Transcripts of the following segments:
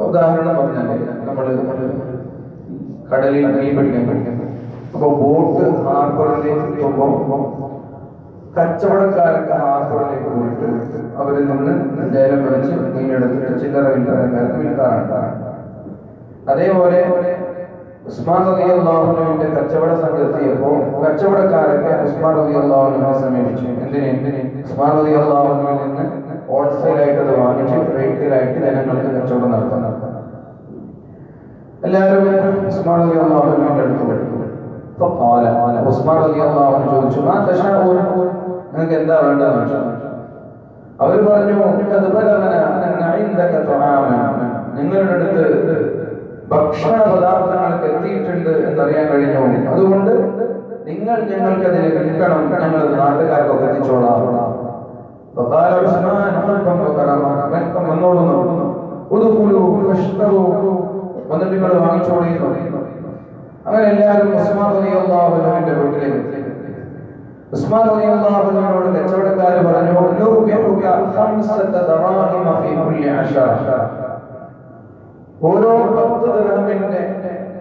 ഉദാഹരണം പറഞ്ഞാൽ നമ്മൾ കടലിൽ മീൻ പിടിക്കാൻ അപ്പോൾ ബോട്ട് ഹാർബറിലേക്ക് പോകുമ്പോൾ കച്ചവടക്കാരൊക്കെ ഹാർബറിലേക്ക് പോയിട്ട് അവരിൽ നിന്ന് ലേലം വിളിച്ച് മീനെടുത്തിട്ട് ചില്ലറ വിൽപ്പനക്കാർക്ക് വിൽക്കാറുണ്ട്. അതേപോലെ ഉസ്മാൻ റളിയല്ലാഹു അൻഹുവിന്റെ കച്ചവട സംഘത്തിയപ്പോൾ കച്ചവടക്കാരൊക്കെ ഉസ്മാൻ റളിയല്ലാഹു അൻഹുവിനെ സമീപിച്ചു. എന്തിന്? ഉസ്മാൻ റളിയല്ലാഹു അൻഹുവിൽ നിന്ന് ഹോൾസെയിലായിട്ട് അത് വാങ്ങിച്ച് റീറ്റെയിലായിട്ട് ജനങ്ങൾക്ക് കച്ചവടം നടത്തുന്നത്. എല്ലാവരും ഉസ്മാൻ റളിയല്ലാഹു അൻഹുവിന്റെ അടുത്ത് വന്നു. ഉസ്മാൻ റളിയല്ലാഹു അൻഹു ചോദിച്ചു, നിങ്ങൾക്ക് എന്താ വേണ്ടതെന്ന് ചോദിച്ചു. അവർ പറഞ്ഞു, നിങ്ങളുടെ അടുത്ത് ഭക്ഷണ പദാർത്ഥങ്ങൾക്ക് എത്തിയിട്ടുണ്ട് എന്നറിയാൻ കഴിഞ്ഞു. അതുകൊണ്ട് നിങ്ങൾ ഞങ്ങൾക്ക് അതിനെ വിൽക്കണം, ഞങ്ങളത് നാട്ടുകാർക്കൊക്കെ എത്തിച്ചോളാം. വന്നിട്ട് നിങ്ങൾ വാങ്ങിച്ചോളി. അങ്ങനെ എല്ലാവരും ഉസ്മാൻ റളിയല്ലാഹു അൻഹുവിന്റെ വീട്ടിലേക്ക് എത്തി. ഉസ്മാൻ റളിയല്ലാഹു അൻഹുവിനോട് കച്ചവടക്കാർ പറഞ്ഞു, ഓരോ 10 ദിർഹമിന്റെ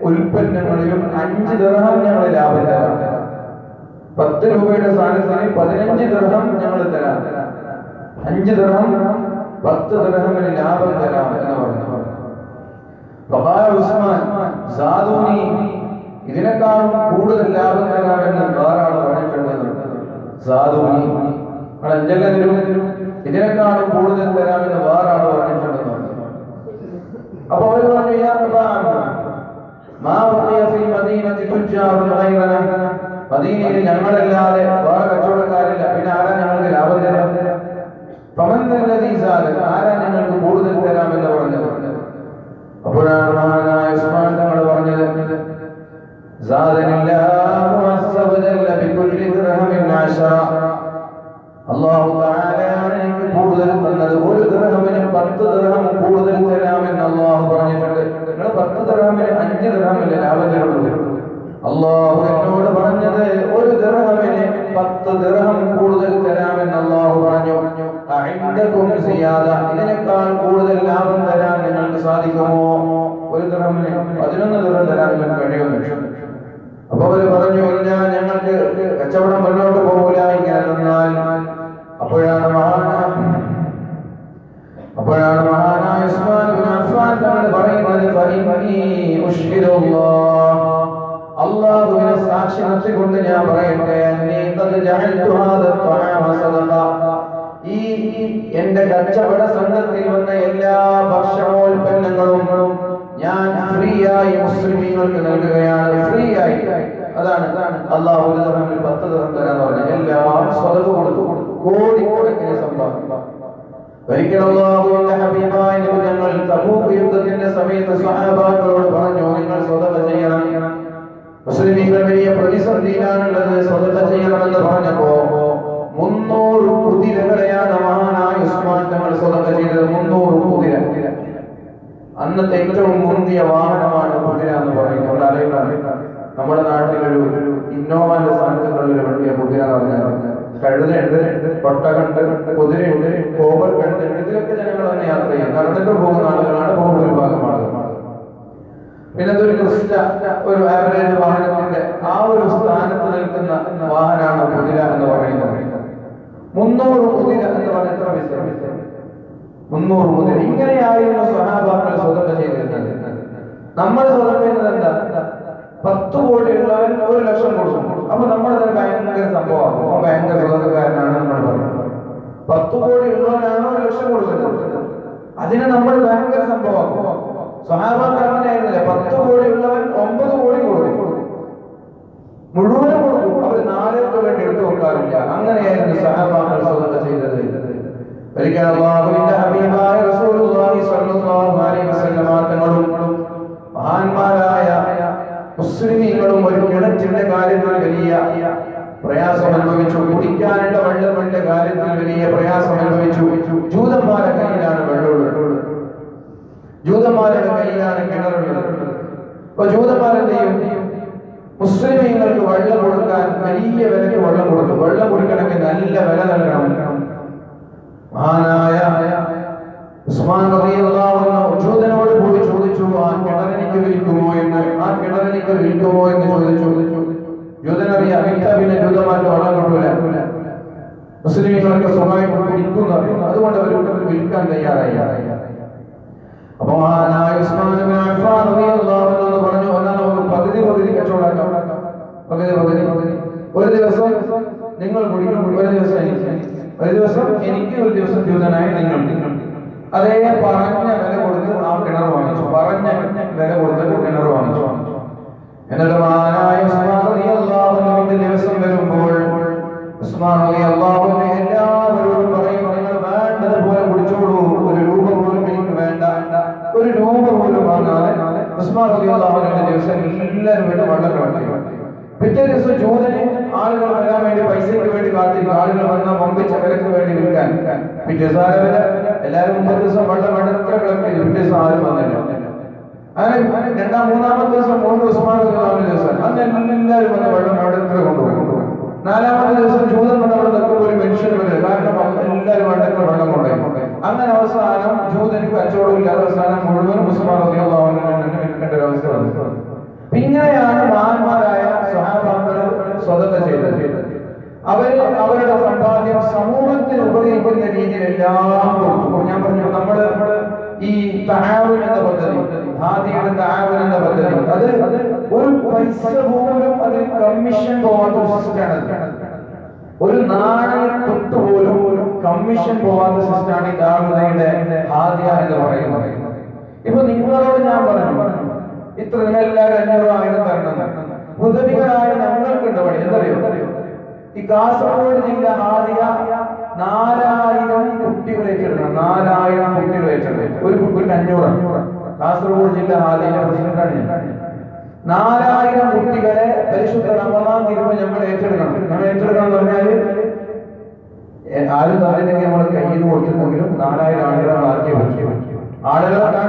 ഉൽപ്പന്നങ്ങളിലും 5 ദിർഹം ഞങ്ങൾ ലാഭം തരാം. 10 രൂപയുടെ സാധനത്തിന് 15 ദിർഹം ഞങ്ങൾ തരാം. 5 ദിർഹം 10 ദിർഹമിന് ലാഭം തരാം എന്ന് പറഞ്ഞു. ഉസ്മാൻ സാദൂനി, ഇതിനേക്കാളും കൂടുതൽ ലാഭം തരാമെന്ന് വേറാൾ പറഞ്ഞിട്ടുണ്ടെന്ന്. സാദൂനി ഇതിനേക്കാളും കൂടുതൽ തരാമെന്ന് വേറാൾ പറഞ്ഞിട്ടുണ്ടെന്ന്. അപ്പൊ അവർ പറഞ്ഞു, മദീനയിൽ ഞങ്ങളല്ലാതെ വേറെ കച്ചവടക്കാരില്ല, പിന്നെ ആരാ ഞങ്ങൾക്ക് ലാഭം തരാം? ആരാ ഞങ്ങൾക്ക് കൂടുതൽ തരാമെന്ന് പറഞ്ഞത്? അപ്പോഴാണ് മഹാനായ ഉസ്മാൻ തങ്ങൾ പറഞ്ഞത്, അല്ലാഹു തആലയാണ് എനിക്ക് കൂടുതൽ തന്നത്. ഒരു ദിർഹമിന് 10 ദിർഹം കൂടുതൽ തരാമെന്ന് അല്ലാഹു പറഞ്ഞിട്ടുണ്ട്. നിങ്ങൾ 10 ദിർഹമിന് 5 ദിർഹമല്ലേ ലാഭം തരുള്ളൂ. അല്ലാഹു എന്നോട് പറഞ്ഞത് ഒരു ദിർഹമിന് 10 ദിർഹം കൂടുതൽ തരാമെന്ന് അല്ലാഹു പറഞ്ഞു. ഇതിനേക്കാൾ കൂടുതൽ ലാഭം തരാൻ നിങ്ങൾക്ക് സാധിക്കുമോ? ഒരു ദിർഹമിന് 11 ദിർഹം തരാൻ നിങ്ങൾക്ക് കഴിയുമോ? അപ്പൊ അവര് പറഞ്ഞു, ഇല്ല, ഞങ്ങൾക്ക് കച്ചവടം മുന്നോട്ട് പോകില്ല ഇങ്ങനെ നിന്നാൽ. അപ്പോഴാണ് മഹാനായ ഉസ്മാൻ ഇബ്നു അഫ്ഫാൻ തങ്ങൾ പറയുന്നത്, അല്ലാഹുവിനെ സാക്ഷി നിർത്തിക്കൊണ്ട് ഞാൻ പറയട്ടെ, ഈ എന്റെ കച്ചവട സംഘത്തിൽ വന്ന എല്ലാ ഭക്ഷണോൽപ്പന്നങ്ങളും ഞാൻ ഫ്രീ ആയി മുസ്ലിമീങ്ങൾക്ക് നൽകുകയാണ്. ഫ്രീ ആയി. അതാണ് അല്ലാഹു 10 ദിർഹം തരാന്ന് പറഞ്ഞത്. എല്ലാം സ്വതക കൊടുത്തു, കോടിക്കണക്കിന് സമ്പാദിക്കും. ഒരിക്കൽ അല്ലാഹുവിന്റെ ഹബീബായ നബി തങ്ങൾ തബൂക്ക് യുദ്ധത്തിന്റെ സമയത്ത് സ്വഹാബാക്കളോട് പറഞ്ഞു, നിങ്ങൾ സ്വതക ചെയ്യണം, മുസ്ലിമീങ്ങൾ വലിയ പ്രതിസന്ധിയിലാണുള്ളത്, സ്വതക ചെയ്യണമെന്ന് പറഞ്ഞപ്പോ 300 കുതിരകളെയാണ് മഹാനായ ഉസ്മാൻ തങ്ങൾ സ്വതക ചെയ്തത്. 300 കുതിര. അന്നത്തെ ഏറ്റവും മുന്തിയ വാഹനമാണ് കുതിര എന്ന് പറയുന്നത്. നമ്മുടെ നാട്ടിലൊരു ഇന്നോവന്റെ സ്ഥാനത്തുള്ള വണ്ടിയ കുതിര എന്ന് പറഞ്ഞാൽ കഴുതയുണ്ട്, ഒട്ടകണ്ട്, കുതിരയുണ്ട്, കോവർ കണ്ട്, ഇതിലൊക്കെ ജനങ്ങൾ തന്നെ യാത്ര ചെയ്യും. നടന്നിട്ട് പോകുന്ന ആളുകളാണ് ബഹുഭൂരിഭാഗം ആളുകൾ. പിന്നെ അതൊരു ഒരു ആവറേജ് വാഹനത്തിന്റെ ആ ഒരു സ്ഥാനത്ത് നിൽക്കുന്ന വാഹനമാണ് കുതിര എന്ന് പറയുന്നത്. 300 കുതിര എന്ന് പറഞ്ഞ എത്ര പൈസ? 300 കുതിര. ഇങ്ങനെയായിരുന്നു സ്വഹാബാക്കൾ സ്വതക്ക ചെയ്തിരുന്നത്. നമ്മൾ സ്വതക്ക ചെയ്യുന്നത് എന്താ? 10 കോടി ഉള്ളവൻ 1 ലക്ഷം കൊടുക്കും. അപ്പൊ നമ്മൾ ഭയങ്കര സംഭവമാണ്, ഭയങ്കര സ്വതക്കാരനാണ് നമ്മൾ പറയുന്നത്. 10 കോടി ഉള്ളവനാണ് 1 ലക്ഷം കൊടുക്കുന്നത്. അതിനെ നമ്മൾ ഭയങ്കര സംഭവമാക്കും. സ്വഹാബാക്കൾ അങ്ങനെയായിരുന്നില്ല. 10 കോടി ഉള്ളവൻ 9 കോടി കൊടുക്കും, മുഴുവനും കൊടുക്കും. അവർ 4 വേണ്ടി എടുത്തു വെക്കാറില്ല. അങ്ങനെയായിരുന്നു സ്വഹാബാക്കൾ സ്വതക്ക ചെയ്തത്. ഒരിക്കൽ അല്ലാഹുവിന്റെ ഹബീബായ റസൂലുള്ളാഹി സ്വല്ലല്ലാഹു അലൈഹി വസല്ലം തങ്ങളും മഹാന്മാരായ മുസ്ലിമീങ്ങളും ഒരു കിണറ്റിന്റെ കാര്യത്തിൽ വലിയ പ്രയാസം അനുഭവിച്ചു. കുടിക്കാനുള്ള വെള്ളത്തിന്റെ കാര്യത്തിൽ വലിയ പ്രയാസം അനുഭവിച്ചു. ജൂതന്മാരുടെ കയ്യിലാണ് വെള്ളമുള്ളത്, ജൂതന്മാരുടെ കയ്യിലാണ് കിണറുള്ളത്. അപ്പൊ ജൂതന്മാരെന്തെയും മുസ്ലിമീങ്ങൾക്ക് വെള്ളം കൊടുക്കാൻ വലിയ വിലക്ക് വെള്ളം കൊടുത്തു. വെള്ളം കുടിക്കണമെങ്കിൽ നല്ല വില നൽകണം. മഹാനായ ഉസ്മാൻ റളിയല്ലാഹു അൻഹു ഇതൊക്കെ സ്വന്തമായിട്ട് കുടിക്കുന്നത്. അതുകൊണ്ട് അവർ വിൽക്കാൻ തയ്യാറായി. അപ്പൊ മഹാനായ ഉസ്മാൻ ഇബ്നു അഫ്ഫാൻ റളിയല്ലാഹു അൻഹു എന്ന് പറഞ്ഞു, എന്നാൽ നമുക്ക് പകുതി കച്ചവടം, പകുതി. ഒരു ദിവസം നിങ്ങൾ കുടിക്കും, ഒരു ദിവസം എനിക്ക്, ഒരു ദിവസം ജൂതനായി നിങ്ങൾ. അതേ പറഞ്ഞ വില കൊടുത്ത് ആ കിണർ വാങ്ങിച്ചു, പറഞ്ഞ വില കൊടുത്തിട്ട് കിണർ വാങ്ങിച്ചു. എന്നിട്ട് മഹാനായ ഉസ്മാൻ റളിയല്ലാഹു അൻഹുവിന്റെ ദിവസം വരുമ്പോൾ ഉസ്മാൻ റളിയല്ലാഹു അൻഹു എല്ലാവരോടും പറയും, നിങ്ങൾ വേണ്ടതുപോലെ കുടിച്ചോളൂ, ഒരു രൂപ പോലും എനിക്ക് വേണ്ട. ഒരു രൂപ പോലും വാങ്ങാതെ ഉസ്മാൻ റളിയല്ലാഹു അൻഹുവിന്റെ ദിവസം എല്ലാവരും വേണ്ടി വെള്ളം കളഞ്ഞു. പിറ്റേ ദിവസം ജൂതന് ആളുകൾ വരാൻ വേണ്ടി പൈസയ്ക്ക് വേണ്ടി കാത്തിരിക്കും. ആളുകൾ വന്ന പമ്പിച്ച വിലക്ക് വേണ്ടി വിൽക്കാൻ. പിറ്റേ ദിവസം എല്ലാവരും മുമ്പത്തെ ദിവസം വെള്ളം എത്ര കളക്ട് ചെയ്തു, പിറ്റേ ദിവസം ആരും വന്നില്ല. അങ്ങനെ മൂന്നാമത്തെ ദിവസം ഉസ്മാൻ റളിയല്ലാഹുവിന്റെ ദിവസം, അന്ന് എല്ലാവരും വന്ന വെള്ളം അവിടെ എത്ര കൊണ്ടുപോകും. നാലാമത്തെ ദിവസം ജൂതൻ വന്ന് അവിടെ നിൽക്കുമ്പോൾ ഒരു മനുഷ്യൻ വരില്ല, കാരണം എല്ലാവരും വേണ്ടത്ര വെള്ളം കൊണ്ടുപോയി. അങ്ങനെ അവസാനം ജൂതന് കച്ചവടം ഇല്ലാതെ അവസാനം മുഴുവനും ഉസ്മാൻ റളിയല്ലാഹു അൻഹു വിൽക്കേണ്ട ഒരു അവസ്ഥ വന്നു. ഇങ്ങനെയാണ് മഹാന്മാരായ സ്വഹാബാക്കൾ സ്വതന്ത്ര ചെയ്തത്. അവരുടെ സമ്പാദ്യം സമൂഹത്തിന് ഉപകരിക്കുന്ന രീതിയിൽ എല്ലാം കൊടുത്തു. ഞാൻ പറഞ്ഞു, നമ്മള് ഈ തആവുൻ എന്ന പദ്ധതി, ഹാദിയുടെ തആവുൻ എന്ന പദ്ധതി, അത് ഒരു പൈസ പോലും അതിന് കമ്മീഷൻ പോവാത്ത സിസ്റ്റമാണ്. ഒരു നാണയ തൊട്ട് പോലും കമ്മീഷൻ പോവാത്ത സിസ്റ്റമാണ് ഈ ദാറുദയുടെ ഹാദിയ എന്ന് പറയുന്നത്. ഇപ്പൊ നിങ്ങളോട് ഞാൻ പറഞ്ഞു, ഇത്ര നിങ്ങളെല്ലാവരും 500,000 തരണം. ഉദവികളായ ഞങ്ങൾക്കുണ്ട് പണി. എന്തറിയോ, ഈ കാസർഗോഡ് ജില്ല ഹാദിയ 4000 കുട്ടികളെ ഏറ്റെടുക്കണം. 4000 കുട്ടികളെ ഏറ്റെടുക്കണം. ഒരു കുട്ടിക്ക് 500. കാസർഗോഡ് ജില്ല ഹാദിയുടെ പ്രസിഡന്റാണ് ഞാൻ. 4000 കുട്ടികളെ പരിശുദ്ധ റമദാൻ തീരുമ്പോൾ ഞങ്ങൾ ഏറ്റെടുക്കണം. ഞങ്ങൾ ഏറ്റെടുക്കണം എന്ന് പറഞ്ഞാൽ ആരും താഴെങ്കിൽ നമ്മൾ കയ്യിൽ നിന്ന് കൊടുത്തിട്ടുണ്ടെങ്കിലും 4000 ആളുകളെ ആക്കി പറ്റും. ആളുകളുടെ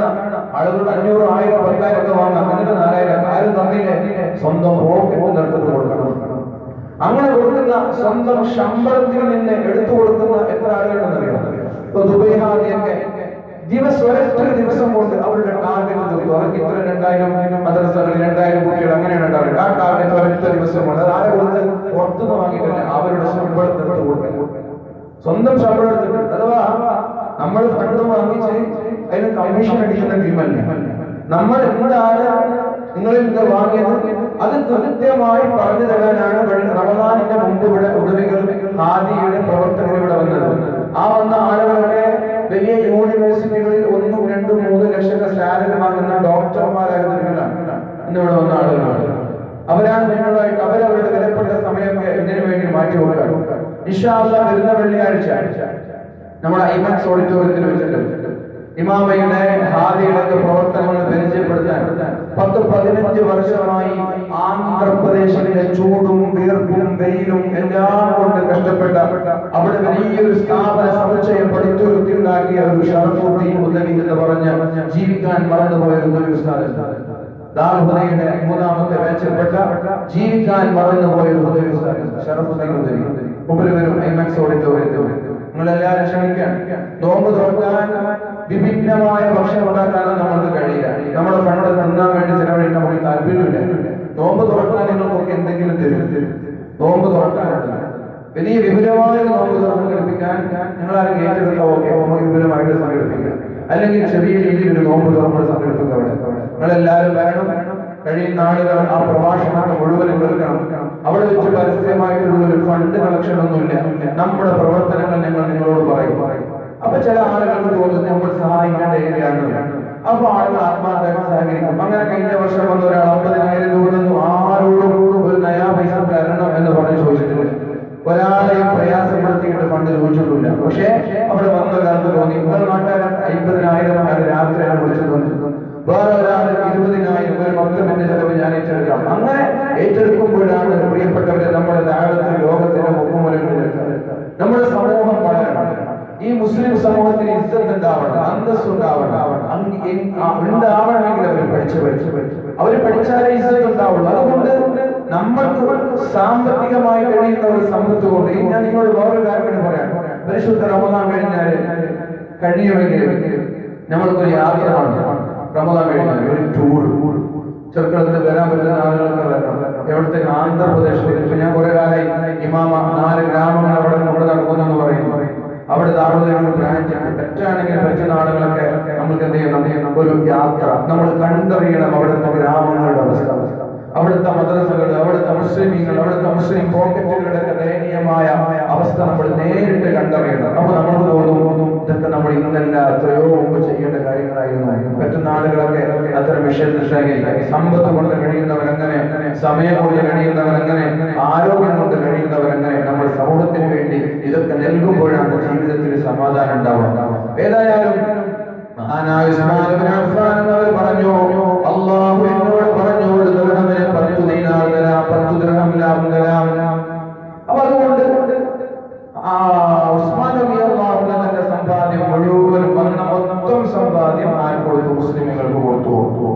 500, 1000, 10,000 ഒക്കെ വാങ്ങാം. എന്നിട്ട് 4000 ആരും തന്നില്ലേ, സ്വന്തം പോക്കറ്റ് നിർത്തിട്ട് കൊടുക്കണം. അങ്ങനെ കൊടുക്കുന്ന സ്വന്തം ശമ്പളത്തിൽ നിന്ന് എടുത്തു കൊടുക്കുന്ന എത്ര ആളുകളുണ്ടെന്നറിയോ? ഇപ്പൊ ദുബൈ ഹാദിയൊക്കെ ഒരൊറ്റ ദിവസം കൊണ്ട് അവരുടെ ടാർഗറ്റ് തീർത്തു. അവർക്ക് ഇത്ര 2000 മദ്രസകളിൽ 2000 കുട്ടികൾ അങ്ങനെയാണ് ഉണ്ടാവുക. ആ ടാർഗറ്റ് ഒരൊറ്റ ദിവസം കൊണ്ട് അത് ആരെ കൊടുത്ത് പുറത്തുനിന്ന് വാങ്ങിയിട്ടില്ല, അവരുടെ ശമ്പളത്തിൽ എടുത്ത് കൊടുക്കും. സ്വന്തം ശമ്പളം എടുത്തിട്ട്, അഥവാ നമ്മൾ ഫണ്ട് വാങ്ങിച്ച് അതിന് കമ്മീഷൻ അടിക്കുന്ന ടീമല്ല. നമ്മൾ എന്താണ് നിങ്ങളിൽ നിന്ന് വാങ്ങിയത് അത് കൃത്യമായി പറഞ്ഞു തരാനാണ് റമദാനിന്റെ മുമ്പ് ഇവിടെ ഉദവികൾ ഹാദിയുടെ പ്രവർത്തകർ ഇവിടെ വന്നത്. ആ വന്ന ആളുകളുടെ വലിയ യൂണിവേഴ്സിറ്റികളിൽ 1, 2, 3 ലക്ഷത്തെ സാലറി വാങ്ങുന്ന ഡോക്ടർമാരാകുന്നവരാണ് ഇന്നിവിടെ വന്ന ആളുകളാണ്. അവരാണ് നിങ്ങളായിട്ട് അവരവരുടെ വിലപ്പെട്ട സമയമൊക്കെ ഇതിനു വേണ്ടി മാറ്റി കൊടുക്കുക. ഇൻഷാ അല്ലാഹ് വരുന്ന വെള്ളിയാഴ്ച നമ്മുടെ ഐമാക്സ് ഓഡിറ്റോറിയത്തിൽ വെച്ചിട്ട് ഇമാമയുടെ ഹാദിയുടെ പ്രവർത്തനങ്ങൾ പരിചയപ്പെടുത്താൻ 10-15 വർഷമായി ആന്ധ്രാപ്രദേശിലെ ചൂടും വീർപ്പും വെയിലും എല്ലാം കൊണ്ട് കഷ്ടപ്പെട്ട അവിടെ വലിയൊരു സ്ഥാപന സമുച്ചയം പടുത്തുയർത്തിയുണ്ടാക്കിയ ഒരു ഷറഫുദ്ദീൻ ഉദവി എന്ന് പറഞ്ഞ ജീവിക്കാൻ മറന്നുപോയ ഒരു സ്ഥാപനം. ദാറുദയുടെ 3ാമത്തെ ബാച്ചിൽപ്പെട്ട ജീവിക്കാൻ മറന്നുപോയ ഒരു ഷറഫുദ്ദീൻ ഉദവി ഉപരിവരും ഐമാക്സ് ഓഡിറ്റോറിയത്തിൽ നിങ്ങളെല്ലാവരും ക്ഷണിക്കാൻ. നോമ്പ് തുറക്കാൻ വിഭിന്നമായ ഭക്ഷണം ഉണ്ടാക്കാനും നമ്മൾക്ക് കഴിയില്ല. നമ്മുടെ ഫണ്ട് തിന്നാൻ വേണ്ടി ചിലവഴിക്കാൻ നമുക്ക് താല്പര്യമില്ല. നോമ്പ് തുറക്കാൻ നിങ്ങൾക്കൊക്കെ എന്തെങ്കിലും തരും. നോമ്പ് തുറക്കാനുണ്ട് വലിയ വിപുലമായ നോമ്പ് സംഘടിപ്പിക്കാൻ നിങ്ങളാരും ഏറ്റെടുക്കാം. ഓക്കെ, നമുക്ക് വിപുലമായിട്ട് സംഘടിപ്പിക്കാം. അല്ലെങ്കിൽ ചെറിയ രീതിയിൽ ഒരു നോമ്പ് തുറന്ന് സംഘടിപ്പിക്കാം. നിങ്ങളെല്ലാവരും വരണം. കഴിയുന്ന ആളുകൾ ആ പ്രഭാഷണം മുഴുവനും കേൾക്കണം. അവിടെ വെച്ച് പരസ്യമായിട്ടുള്ള ഒരു ഫണ്ട് കളക്ഷൻ ഒന്നുമില്ല. നമ്മുടെ പ്രവർത്തനങ്ങൾ ഞങ്ങൾ നിങ്ങളോട് പറയും. അപ്പൊ ചില ആളുകൾക്ക് തോന്നുന്നു നമ്മൾ സഹായിക്കേണ്ട ഏരിയയാണ്. അപ്പൊ ആളുകൾ ആത്മാർത്ഥമായി സഹകരിക്കും. അങ്ങനെ കഴിഞ്ഞ വർഷം വന്ന ഒരാൾ 50,000 തോന്നുന്നു. ആരോടും ഒരു നയാ പൈസ തരണം എന്ന് പറഞ്ഞ് ചോദിച്ചിട്ടില്ല. ഒരാളെയും പ്രയാസപ്പെടുത്തിയിട്ട് ഫണ്ട് ചോദിച്ചിട്ടില്ല. പക്ഷേ അവിടെ വന്ന ഒരാൾക്ക് തോന്നി, നിങ്ങൾ നാട്ടുകാരൻ 50,000 രാത്രിയാണ് വിളിച്ചു തോന്നിച്ചു, വേറെ ഒരാൾ 20,000, ഒരു 10 മിനിറ്റ് ചിലവ് ഞാൻ ഏറ്റെടുക്കാം. അങ്ങനെ ഏറ്റെടുക്കുമ്പോഴാണ് പ്രിയപ്പെട്ടവരെ നമ്മുടെ ദാവത്ത് ലോകത്തിന്റെ മുഖമുലകളിൽ നമ്മുടെ സമൂഹം വളരണം. ഈ മുസ്ലിം സമൂഹത്തിന് ഇസ്സത്ത് ഉണ്ടാവണം, അന്തസ് ഉണ്ടാവണം. ഉണ്ടാവണമെങ്കിൽ അവർ പഠിച്ചാലേ ഇസ്സത്ത് ഉണ്ടാവുള്ളൂ. അതുകൊണ്ട് നമ്മൾക്ക് സാമ്പത്തികമായി കഴിയുന്ന ഒരു സമ്പത്ത് കൊണ്ട് ഞാൻ നിങ്ങളോട് വേറൊരു കാര്യം പറയാം. പരിശുദ്ധ റമദാൻ കഴിഞ്ഞാൽ കഴിയുമെങ്കിൽ നമ്മൾക്കൊരു യാത്രയാണ്. റമദാൻ കഴിഞ്ഞാൽ ഒരു ടൂർ. ചെറുക്കളത്ത് വരാൻ പറ്റുന്ന ആളുകൾക്ക് വരണം. എവിടത്തേക്ക്? ആന്ധ്രാപ്രദേശിൽ. ഇപ്പൊ ഞാൻ കുറെ കാലമായി ഇമാമ 4 ഗ്രാമങ്ങൾ അവിടെ നടക്കുന്നെന്ന് പറയുന്നു. അവിടെ താമസിക്കുന്ന ബ്രാഞ്ച് തെറ്റാണെങ്കിൽ പറ്റുന്ന ആളുകളൊക്കെ നമുക്ക് എന്ത് ചെയ്യണം? ഒരു യാത്ര നമ്മൾ കണ്ടറിയണം അവിടുത്തെ ഗ്രാമങ്ങളുടെ അവസ്ഥ, അവിടുത്തെ മദ്രസകൾ, അവിടുത്തെ മുസ്ലിമീങ്ങൾ, അവിടുത്തെ മുസ്ലിം പോക്കറ്റുകളുടെ ദയനീയമായ അവസ്ഥ നമ്മൾ നേരിട്ട് കണ്ടറിയണം. അപ്പൊ നമുക്ക് തോന്നും ഇതൊക്കെ നമ്മൾ ഇന്നല്ല എത്രയോ മുമ്പ് ചെയ്യേണ്ട കാര്യങ്ങളായിരുന്നു. പറ്റുന്ന ആളുകളൊക്കെ അത്തരം വിഷയത്തിൽ സമ്പത്ത് കൊണ്ട് കഴിയുന്നവരങ്ങനെ, സമയം കൊണ്ട് കഴിയുന്നവരങ്ങനെ, ആരോഗ്യം കൊണ്ട് കഴിയുന്നവരങ്ങനെ നമ്മൾ സമൂഹത്തിന് വേണ്ടി ഇതൊക്കെ നൽകുമ്പോഴാണ് ജീവിതത്തിൽ സമാധാനം ഉണ്ടാവുക. ഏതായാലും പറഞ്ഞു, അല്ലാഹു എന്നോട് പറഞ്ഞു, ഒരു ദിർഹമിന് 10 ദീനാർ തരാം, 10 ദിർഹം ലാഭം തരാം. അപ്പൊ അതുകൊണ്ട് ഉസ്മാൻ റളിയല്ലാഹു അൻഹു തന്റെ സമ്പാദ്യം മുഴുവൻ വന്ന മൊത്തം സമ്പാദ്യം ആര് കൊടുത്തു? മുസ്ലിമുകൾക്ക് കൊടുത്തു.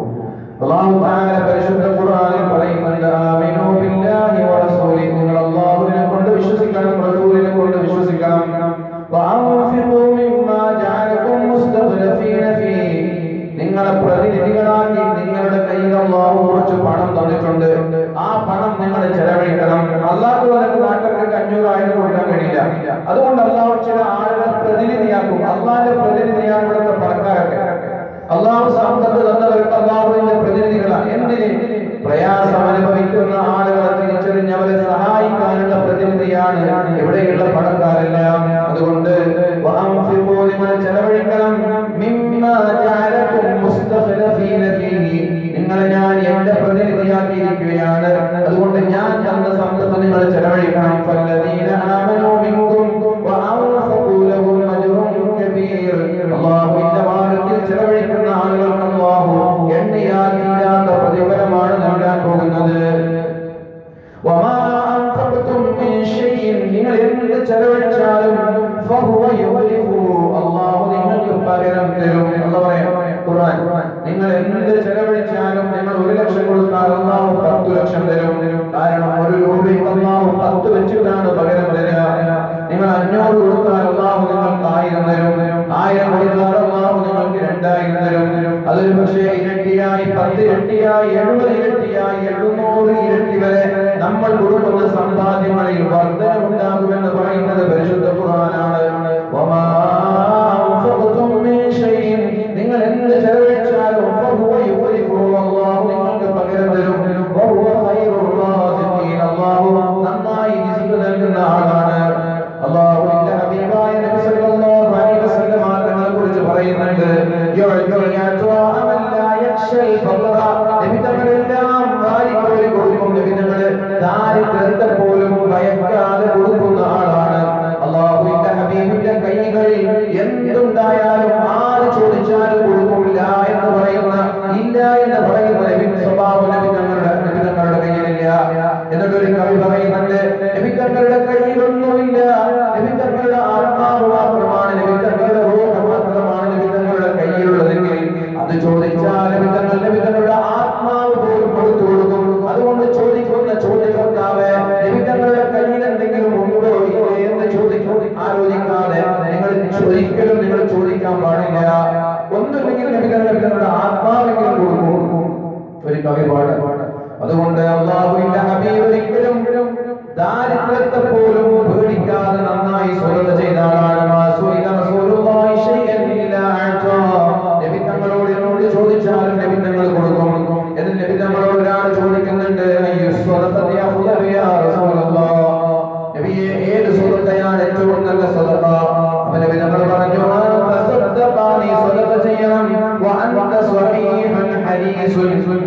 അല്ലാഹു തആല പരിശുദ്ധ ഖുർആനിൽ പറയുന്നുണ്ട്, ആമിനൂ ബില്ലാഹി വറസൂലിഹി, നിങ്ങൾ അല്ലാഹുവിനെ കൊണ്ട് വിശ്വസിക്കണം, റസൂലിനെ കൊണ്ട് വിശ്വസിക്കണം. വഅൻഫിഖൂ മിമ്മാ ജഅലകും മുസ്തഖ്ലഫീന ഫീഹി, നിങ്ങളെ പ്രതിനിധികളാക്കി നിങ്ങളുടെ കയ്യിൽ അല്ലാഹു കുറച്ച് പണം തന്നിട്ടുണ്ട്. ആ പണം നിങ്ങൾ ചെലവഴിക്കണം. അല്ലാഹു നിങ്ങൾക്ക് നാട്ടിലേക്ക് 500,000 കൊടുക്കാൻ കഴിയില്ല. അതുകൊണ്ട് അല്ലാഹു ചില ആളുകൾ പ്രതിനിധിയാക്കും. അല്ലാഹുവിന്റെ പ്രതിനിധിയാണ് ഇവിടുത്തെ പണക്കാരൊക്കെ. അല്ലാഹു സമ്പത്ത് തന്നവർക്ക് അല്ലാഹുവിന്റെ പ്രതിനിധികളാണ്. എന്തിന്? പ്രയാസം അനുഭവിക്കുന്ന ആളുകളെ തിരിച്ചറിഞ്ഞ് അവരെ സഹായിക്കാനുള്ള പ്രതിനിധിയാണ് ഇവിടെയുള്ള പണക്കാരെല്ലാം. അതുകൊണ്ട് നിങ്ങൾ ചെലവഴിക്കണം. നിങ്ങളെ ഞാൻ എന്റെ പ്രതിനിധിയാക്കിയിരിക്കുകയാണ്. അതുകൊണ്ട് ഞാൻ തന്ന സമ്പത്ത് നിങ്ങൾ ചെലവഴിക്കണം. അല്ലാഹുവിന്റെ മാർഗ്ഗത്തിൽ ചെലവഴിക്കുന്ന ആളുകൾക്ക് അല്ലാഹു എണ്ണിയാൽ തീരാത്ത പ്രതിഫലമാണ് നൽകാൻ പോകുന്നത്. നിങ്ങൾ എന്ത് ചെലവഴിച്ചാലും അല്ലാഹു നിങ്ങൾക്ക് പകരം തരും. അല്ലാഹു പറയാം ഖുർആൻ, നിങ്ങൾ എന്ത് ചെലവഴിച്ചാലും നിങ്ങൾ 1 ലക്ഷം കൊടുത്താൽ അല്ലാഹു 10 ലക്ഷം തരും. കാരണം 1 രൂപയ്ക്ക് അല്ലാഹു 10 വെച്ചിട്ടാണ് പകരം തരിക. നിങ്ങൾ 500 കൊടുത്താൽ അല്ലാഹു നിങ്ങൾക്ക് 1000 തരും. 1000 കൊടുത്താൽ അല്ലാഹു നിങ്ങൾക്ക് 2000 തരും. അതൊരു പക്ഷേ ഇരട്ടിയായി, 10 ഇരട്ടിയായി, 70 ഇരട്ടിയായി, 700 ഇരട്ടി വരെ നമ്മൾ കൊടുക്കുന്ന സമ്പാദ്യങ്ങളിൽ വർധനവുണ്ടാകുമെന്ന് പറയുന്നത് പരിശുദ്ധ ഖുർആനാണ്. നിങ്ങൾ എന്ത് ചെലവഴിച്ചാലും അല്ലാഹു നിങ്ങൾക്ക് പകരം തരും. അല്ലാഹു നന്നായി റിസ്ക് നൽകുന്ന ആളാണ്. അല്ലാഹുവിന്റെ ഹബീബായ നബി സല്ലല്ലാഹു അലൈഹി വസല്ലം തങ്ങളെ കുറിച്ച് പറയുന്നുണ്ട്, നബിതങ്ങളെല്ലാം വാരിക്കോരി കൊടുക്കും. നബിതങ്ങള് ദാരിദ്ര്യത്തെ പോലും ഭയക്കാതെ കൊടുക്കുന്ന ആളാണ്. അല്ലാഹുവിന്റെ ഹബീബിന്റെ കൈകളിൽ എന്തുണ്ടായാലും ആര് ചോദിച്ചാലും കൊടുക്കില്ല എന്ന് പറയുന്ന, ഇല്ല എന്ന് പറയുന്ന സ്വഭാവം നബിതങ്ങളുടെ കയ്യിലില്ല. എന്നിട്ടൊരു കവി പറയുന്നുണ്ട്, നബിതങ്ങളുടെ കയ്യിലൊന്നുമില്ല, നബിതങ്ങളുടെ ആത്മാവ് മാത്രമാണ്, നബിതങ്ങളുടെ റൂഹ് മാത്രമാണ് നബിതങ്ങളുടെ കയ്യിലുള്ളതെങ്കിൽ അത് ചോദിച്ചാൽ നബിതങ്ങളുടെ ആത്മാവ് പോലും കൊടുത്തു കൊടുക്കും. അതുകൊണ്ട് ചോദിക്കുന്ന ചോദ്യകർത്താവ് നബിതങ്ങളുടെ കയ്യിൽ എന്തെങ്കിലും ഉണ്ടോ ഇല്ലേ എന്ന് ആലോചിക്കാതെ ഒരിക്കലും നിങ്ങൾ ചോദിക്കാൻ പാടില്ല. ഒന്നുമില്ലെങ്കിൽ നബിതങ്ങളുടെ ആത്മാവെങ്കിലും കൊടുക്കും. ഒരു കവി പാടാണ്. അതുകൊണ്ട് അല്ലാഹുവിന്റെ ഹബീബ് ഒരിക്കലും ദാരിദ്ര്യത്തെ പോലും പേടിക്കാതെ നന്നായി സ്വതന്ത്ര ചെയ്ത ആളാണ്. നബി തങ്ങളോട് എന്നോട് ചോദിച്ചാലും നബി തങ്ങൾ കൊടുക്കും. എന്നിട്ട് നബി തങ്ങളോട് ഒരാൾ ചോദിക്കുന്നുണ്ട്, നബിയെ ഏത് സ്വതന്ത്രയാണ് ഏറ്റവും നല്ല സ്വതന്ത്ര? അപ്പൊ നബി തങ്ങൾ പറഞ്ഞു,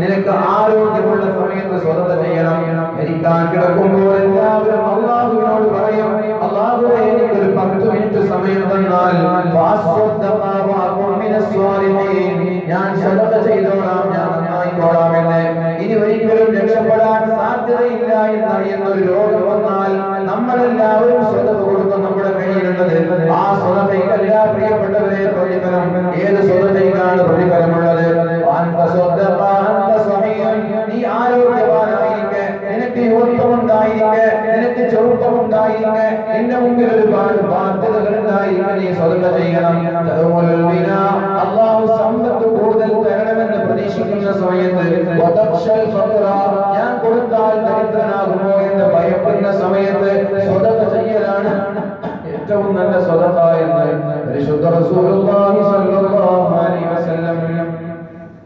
നിനക്ക് ആരോഗ്യമുള്ള സമയത്ത് സ്വതന്ത്ര ചെയ്യണം. മരിക്കാൻ കിടക്കുമ്പോൾ എല്ലാവരും അല്ലാഹുവിനോട് പറയും, അല്ലാഹുവേ എനിക്കൊരു 10 മിനിറ്റ് സമയം തന്നാൽ ഞാൻ സ്വതന്ത്ര ചെയ്തോളാം, ഞാൻ നന്നായിക്കോളാം എന്ന്. ഇനി ഒരിക്കലും രക്ഷപ്പെടാൻ സാധ്യതയില്ല എന്നറിയുന്ന ഒരു രോഗം വന്നാൽ നമ്മളെല്ലാവരും സ്വതന്ത്ര കൊടുക്കും. നമ്മുടെ കയ്യിലുള്ളത് ആ സ്വതന്ത്രയ്ക്കല്ല പ്രിയപ്പെട്ടവരെ പ്രതിഫലം. ഏത് സ്വതന്ത്രയ്ക്കാണ് പ്രതിഫലമുള്ളത്? നീ ആരോഗ്യവാനായിരിക്കെ, നിനക്ക് യുവത്വമുണ്ടായിരിക്കെ, നിനക്ക് ചെറുപ്പമുണ്ടായിരിക്കെ, നിന്റെ മുമ്പിൽ ഒരുപാട് ബാധ്യതകൾ ഉണ്ടായിരിക്കെ നീ സ്വതന്ത്ര ചെയ്യണം. അല്ലാഹു സമ്പത്ത് കൂടുതൽ തരണമെന്ന് പ്രതീക്ഷിക്കുന്ന സമയത്ത്, ഞാൻ കൊടുത്താൽ ദരിദ്രനാകുമോ എന്ന് ഭയപ്പെടുന്ന സമയത്ത് സ്വതന്ത്ര ചെയ്യലാണ് ഏറ്റവും നല്ല സ്വതന്ത്ര പരിശുദ്ധ റസൂലുള്ളാഹി സ്വല്ലല്ലാഹു അലൈഹി വസല്ലം.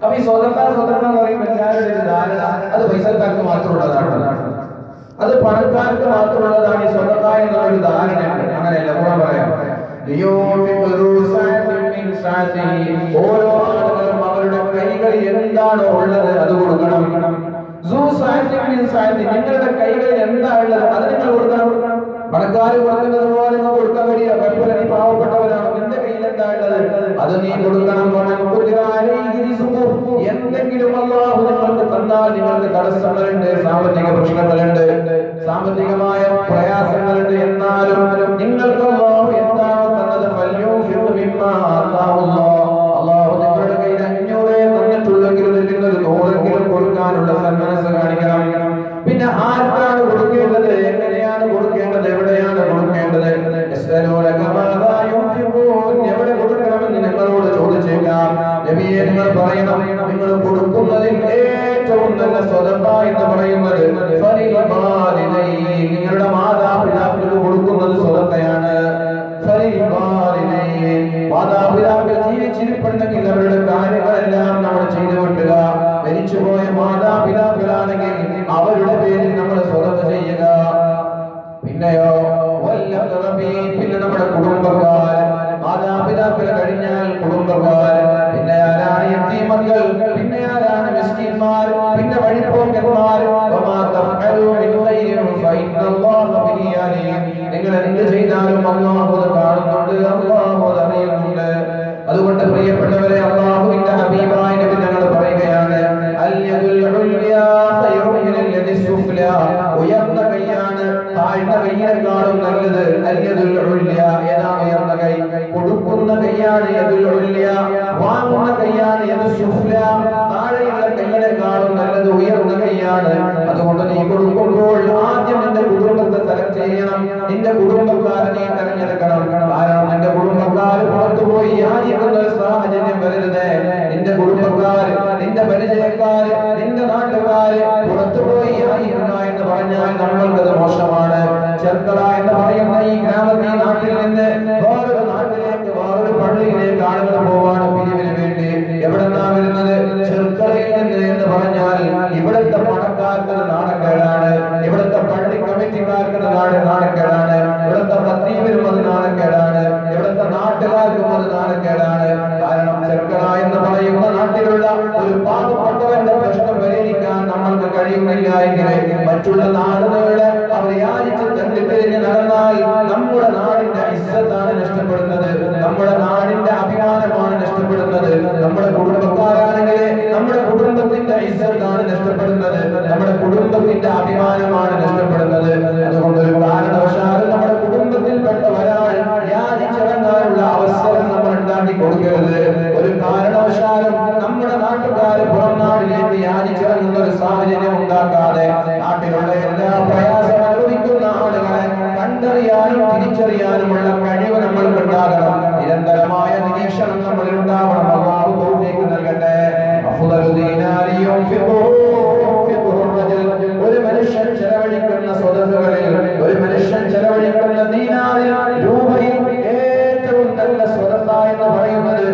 അപ്പോൾ ഈ സ്വതക്ക എന്ന് പറയുമ്പോൾ എല്ലാവരുടെ ഒരു ധാരണ അത് പൈസക്കാർക്ക് മാത്രമുള്ളതാണ്, അത് പണക്കാർക്ക് മാത്രമുള്ളതാണ്. ഈ സ്വതക്ക എന്നൊരു ധാരണയുണ്ട്. അങ്ങനെയല്ല, ഖുർആൻ പറയാം, ഓരോ ആളുകളും അവരുടെ കൈകളിൽ എന്താണോ ഉള്ളത് അത് കൊടുക്കണം. നിങ്ങളുടെ കൈകളിൽ എന്താ ഉള്ളത് അത് നിങ്ങൾ കൊടുക്കണം. പണക്കാർ കൊടുക്കുന്നത് പോലെ നിങ്ങൾ കൊടുക്കാൻ കഴിയില്ല. കുഴപ്പമില്ല, നീ പാവപ്പെട്ടവരാണ്, നിന്റെ കയ്യിൽ എന്താ ഉള്ളത് അത് നീ കൊടുക്കണം. എന്തെങ്കിലും അല്ലാഹു നിങ്ങൾക്ക് തന്നാൽ നിങ്ങൾക്ക് തടസ്സങ്ങളുണ്ട്, സാമ്പത്തിക പ്രശ്നങ്ങളുണ്ട്, സാമ്പത്തികമായ പ്രയാസങ്ങളുണ്ട്, എന്നാലും നിങ്ങൾക്ക് അല്ലാഹു എന്താണ് തന്നത്? അല്ലാഹു നിങ്ങളുടെ കയ്യിൽ 500 തന്നിട്ടുള്ളെങ്കിലും നിന്നൊരു 100 കൊടുക്കാനുള്ള സന്മനസ് കാണിക്കണം. പിന്നെ ആർക്കാണ് കൊടുക്കേണ്ടത്, എങ്ങനെയാണ് കൊടുക്കേണ്ടത്, എവിടെയാണ് കൊടുക്കേണ്ടത്? എവിടെ കൊടുക്കണമെന്ന് നിങ്ങളോട് ചോദിച്ചേക്കാം. നബിയെ, നിങ്ങൾ പറയണം, നിങ്ങൾ കൊടുക്കുന്നതിൽ ഏറ്റവും നല്ല സ്വതക്ക എന്ന് പറയുന്നത് നിങ്ങളുടെ മാതാപിതാക്കൾക്ക് കൊടുക്കുന്നത് സ്വതക്കയാണ്. മാതാപിതാക്കൾ ജീവിച്ചിരിപ്പുണ്ടെങ്കിൽ അവരുടെ കാര്യങ്ങളെല്ലാം നമ്മൾ ചെയ്തു വിട്ടുക. മരിച്ചുപോയ മാതാപിതാക്കളാണെങ്കിൽ അവരുടെ പേരിൽ നമ്മൾ സ്വതക്ക ചെയ്യുക. പിന്നെയോ പിന്നെ നമ്മുടെ കുടുംബക്കാർ, മാതാപിതാക്കൾ കഴിഞ്ഞാൽ കുടുംബക്കാർ, പിന്നെ ആരാണ് യതീമക്കൾ, പിന്നെ ആരാണ് മിസ്കിന്മാർ, പിന്നെ വഴിപോക്കന്മാർ. നിങ്ങൾ എന്ത് ചെയ്താലും അല്ലാഹു അത് കാണുന്നുണ്ട്, അല്ലാഹു അത് അറിയുന്നുണ്ട്. അതുകൊണ്ട് പ്രിയപ്പെട്ടവരെ, അല്ലാഹുവിന്റെ ഹബീബായ നബി ഞങ്ങൾ പറയുകയാണ്, ഉയർന്ന കൈയാണ് താഴ്ന്ന കൈയേക്കാളും നല്ലത്. ഏതാണ് ഉയർന്ന കൈ? കൊടുക്കുന്ന കൈയാണ് യദുൽ ഉല്യ, വാങ്ങുന്ന കൈയാണ് യദുൽ സുഫ്ല. താഴെയുള്ള കൈയിനേക്കാളും നല്ലത് ഉയർന്ന കൈയാണ്. അതുകൊണ്ട് നീ കൊടുക്കുമ്പോൾ ആദ്യം നിന്റെ കുടുംബത്തെ സെലക്ട് ചെയ്യണം, നിന്റെ കുടുംബക്കാരെ നീ തെരഞ്ഞെടുക്കണം. കാരണം നിന്റെ കുടുംബക്കാർ പുറത്തുപോയി യാചിക്കുന്ന ഒരു സാഹചര്യം വരരുത്. നിന്റെ കുടുംബക്കാർ, നിന്റെ പരിചയക്കാര്, നിന്റെ നാട്ടുകാര് പുറത്തുപോയി യാചിക്കുക എന്ന് പറഞ്ഞാൽ നമ്മൾക്കത് മോശമാണ്. ചെർക്കള എന്ന് പറയുന്ന ഈ ഗ്രാമത്തിൽ, നാട്ടിൽ നിന്ന് വേറൊരു നാട്ടിലേക്ക്, വേറൊരു പള്ളിയിലേക്ക് ആളുകൾ പോവാണ് പിരിവിന് വേണ്ടി. എവിടെന്നാ വരുന്നത്? ചെർക്കളയിൽ നിന്ന് എന്ന് പറഞ്ഞാൽ ഇവിടുത്തെ പണക്കാർക്ക് നാണക്കേടാണ്, ഇവിടുത്തെ പള്ളി കമ്മിറ്റിക്കാർക്ക് നാണക്കേടാണ്, ഇവിടുത്തെ പത്തീവിനും അത് നാണക്കേടാണ്, ഇവിടുത്തെ നാട്ടുകാർക്കും അത് നാണക്കേടാണ്. കാരണം ചെർക്കള എന്ന് പറയുന്ന നാട്ടിലുള്ള ഒരു പാവപ്പെട്ടവരുടെ പ്രശ്നം പരിഹരിക്കാൻ നമ്മൾക്ക് കഴിയുന്നില്ല എങ്കിൽ മറ്റുള്ള നാടുകളുടെ അവർ യാചിച്ച് തെണ്ടിത്തിരിഞ്ഞ് നടന്നാൽ നമ്മുടെ നാടിന്റെ ഇസ്സത്താണ് നഷ്ടപ്പെടുന്നത്, നമ്മുടെ നാടിന്റെ അഭിമാനമാണ് നഷ്ടപ്പെടുന്നത്. നമ്മുടെ കുടുംബക്കാരാണെങ്കിൽ നമ്മുടെ കുടുംബത്തിന്റെ ഇസ്സത്താണ് നഷ്ടപ്പെടുന്നത്, നമ്മുടെ കുടുംബത്തിന്റെ അഭിമാനമാണ് നഷ്ടപ്പെടുന്നത്. അതുകൊണ്ട് ഒരു കാരണവശാലും നമ്മുടെ കുടുംബത്തിൽപ്പെട്ട ഒരാൾ യാചിച്ചിറങ്ങാനുള്ള അവസരം നമ്മൾ ഉണ്ടാക്കി കൊടുക്കരുത്. ഒരു കാരണവശാലും നമ്മുടെ നാട്ടുകാർ പുറം നാടിലേക്ക് യാചിച്ചിറങ്ങുന്ന ഒരു സാഹചര്യം ഉണ്ടാക്കാതെ നാട്ടിലുള്ള എല്ലാ പ്രയാസം അനുഭവിക്കുന്ന ആളുകളെ കണ്ടറിയാനും തിരിച്ചറിയാനുമുള്ള കഴിവ് നമ്മൾക്ക് ഉണ്ടാകണം. നിരന്തരമായ നിരീക്ഷണം നമ്മളിൽ ഉണ്ടാവണം. അല്ലാഹു തൗഫീഖ് നൽകട്ടെ. ഒരു മനുഷ്യൻ ചെലവഴിക്കുന്ന സ്വതക്കകളിൽ, ഒരു മനുഷ്യൻ ചെലവഴിക്കുന്ന ദീനാറിൽ, രൂപയിൽ ഏറ്റവും നല്ല സ്വതക്ക എന്ന് പറയുന്നത്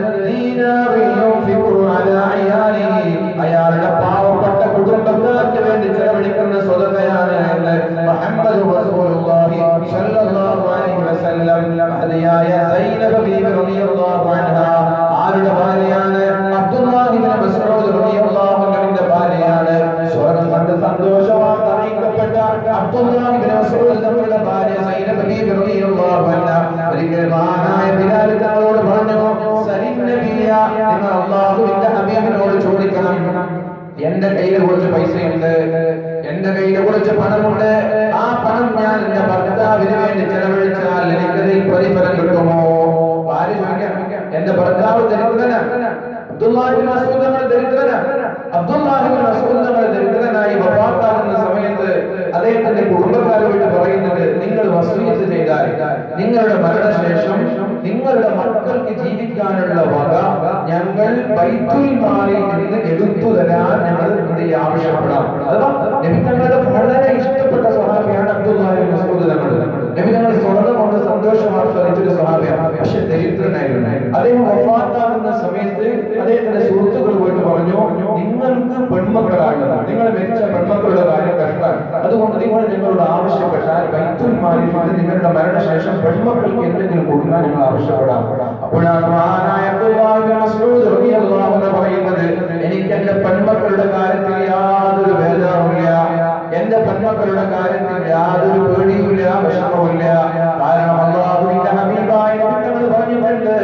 അയാളുടെ പാവപ്പെട്ട കുടുംബക്കാർക്ക് വേണ്ടി ചെലവഴിക്കുന്ന സ്വതക്കയാണ് എന്ന് മുഹമ്മദ് റസൂലുള്ളാഹി സ്വല്ലല്ലാഹു അലൈഹി വസല്ലം. മഹദിയായ സൈനബ ബീവി റളിയല്ലാഹു അൻഹാ ആരുടെ ഭാര്യയാണ്? അബ്ദുല്ലാഹി ഇബ്നു മസ്ഊദ് റളിയല്ലാഹു അൻഹുവിന്റെ ഭാര്യയാണ്. സ്വർഗ്ഗം കണ്ട് സന്തോഷവാർത്ത അറിയിക്കപ്പെട്ട അബ്ദുല്ലാഹി ഇബ്നു മസ്ഊദ് തങ്ങളുടെ ഭാര്യ സൈനബ ബീവി റളിയല്ലാഹു അൻഹാ ഒരിക്കൽ മഹാനായ ബിലാൽ തങ്ങളോട് പറഞ്ഞു, സലിം നബിയ, നിങ്ങൾ അല്ലാഹുവിന്റെ ഹബീബിനോട് ചോദിക്കണം, എന്റെ കയ്യിൽ കുറച്ച് പൈസയുണ്ട്, എന്റെ കയ്യിൽ കുറച്ച് പണമുണ്ട്, ആ പണം ഞാൻ എന്റെ ഭർത്താവിന് വേണ്ടി ചെലവഴിച്ചാൽ എനിക്കതിൽ പ്രതിഫലം കിട്ടുമോ? ഭാര്യ ചോദിക്കാം, എന്റെ ഭർത്താവ് ദരിദ്രനാണ്, അബ്ദുല്ലാഹി ഇബ്നു മസ്ഊദ് തങ്ങൾ ദരിദ്രനാണ്. അബ്ദുല്ലാഹി ഇബ്നു മസ്ഊദ് തങ്ങൾ ദരിദ്രനായി വഫാത്താകുന്ന സമയത്ത് അദ്ദേഹത്തിന്റെ കുടുംബക്കാരോട് പറയുന്നത്, നിങ്ങൾ വസീയത്ത് ചെയ്താൽ നിങ്ങളുടെ മരണശേഷം നിങ്ങളുടെ മക്കൾക്ക് ജീവിക്കാനുള്ള വക ഞങ്ങൾ ബൈത്തുൽ മാലിൽ നിന്ന് എടുത്തു തരാൻ ഞങ്ങൾ ആവശ്യപ്പെടാം. അഥവാ നബി തങ്ങളുടെ വളരെ ഇഷ്ടപ്പെട്ട സ്വഹാബിയാണ് അബ്ദുല്ലാഹി ഇബ്നു മസ്ഊദ് തങ്ങൾ. നബി തങ്ങൾ സ്വർണ്ണം കൊണ്ട് സന്തോഷവാർത്ത അറിയിച്ചൊരു സ്വഹാബിയാണ്. പക്ഷെ ദരിദ്രനായിരുന്നു. അദ്ദേഹം വഫാത്താകുന്ന സമയത്ത് അദ്ദേഹത്തിന്റെ സുഹൃത്തുക്കൾ പോയിട്ട് പറഞ്ഞു, നിങ്ങൾക്ക് പെൺമക്കളാണ്, നിങ്ങൾ മരിച്ച പെൺമക്കളുടെ കാര്യം കഷ്ടാണ്, അതുകൊണ്ട് നിങ്ങൾ നിങ്ങളോട് ആവശ്യപ്പെട്ടാൽ ബൈത്തുൽ മാലിൽ നിന്ന് നിങ്ങളുടെ മരണശേഷം പെൺമക്കൾക്ക് എന്തെങ്കിലും കൊടുക്കാൻ നിങ്ങൾ ആവശ്യപ്പെടാം. അപ്പോഴാണ് മഹാനായ അബ്ദുല്ലാഹ് ഇബ്നു മസ്ഊദ് റളിയല്ലാഹു അൻഹു പറയുന്നത്, എനിക്ക് എന്റെ പെൺമക്കളുടെ കാര്യത്തിൽ യാതൊരു ബേജാറുമില്ല, എന്റെ പെൺമക്കളുടെ കാര്യത്തിൽ യാതൊരു പേടിയുമില്ല, വിഷമവുമില്ല. കാരണം അല്ലാഹുവിന്റെ ഹബീബായ നബി പറഞ്ഞിട്ടുണ്ട്,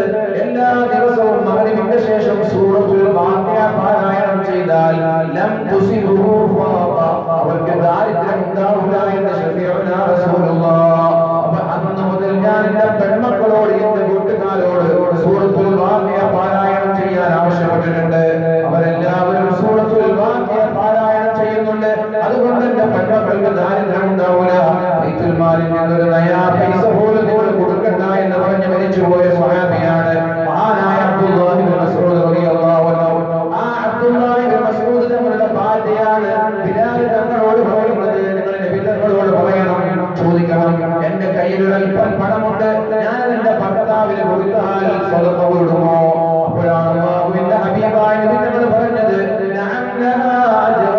എല്ലാ ദിവസവും മഗ്‌രിബിന്റെ ശേഷം സൂറത്തുൽ ഫാത്തിഹ പാരായണം ചെയ്താൽ ലം തുസിബുഹു ഫാഖ, അവർക്ക് ദാരിദ്ര്യം ഉണ്ടാവില്ല എന്ന് ശഫീഉനാ റസൂലുള്ളാഹ്. അപ്പോൾ അന്ന് മുതൽ ഞാൻ എന്റെ പെൺമക്കളോട് എന്റെ കൂട്ടുകാരോട് സൂറത്തുൽ ഫാത്തിഹ പാരായണം ചെയ്യാൻ ആവശ്യപ്പെട്ടിട്ടുണ്ട്. അവരെല്ലാവരും സൂറത്തുൽ ഫാത്തിഹ പാരായണം ചെയ്യുന്നുണ്ട്. അതുകൊണ്ട് എന്റെ പെൺമക്കൾക്ക് ദാരിദ്ര്യം ഉണ്ടാവില്ല. ബൈത്തുൽ മാലിൽ നിന്നൊരു നയാ പൈസ പോലും നിങ്ങൾ കൊടുക്കണ്ട എന്ന് പറഞ്ഞ് മരിച്ചുപോയ സ്വഹാബിയാണ് മഹാനായ അബ്ദുല്ലാഹി ഇബ്നു മസ്ഊദ് റളിയല്ലാഹു അൻഹു. ആ അബ്ദുല്ലാഹി ഇബ്നു മസ്ഊദ് തങ്ങളുടെ ഭാര്യയാണ് ബിലാൽ തങ്ങളോട് പറയുന്നത്, നിങ്ങൾ നബി തങ്ങളോട് പറയണം, ചോദിക്കണം, എന്റെ കയ്യിൽ ഒരൽപ്പം പണമുണ്ട്, ഞാൻ എന്റെ ഭർത്താവിന് കൊടുത്താൽ സ്വതക്ക വിടുമോ? അപ്പോഴാണ് അല്ലാഹുവിന്റെ ഹബീബായ നബി തങ്ങൾ പറഞ്ഞത്, നഅം ലഹാ അജ്റാൻ,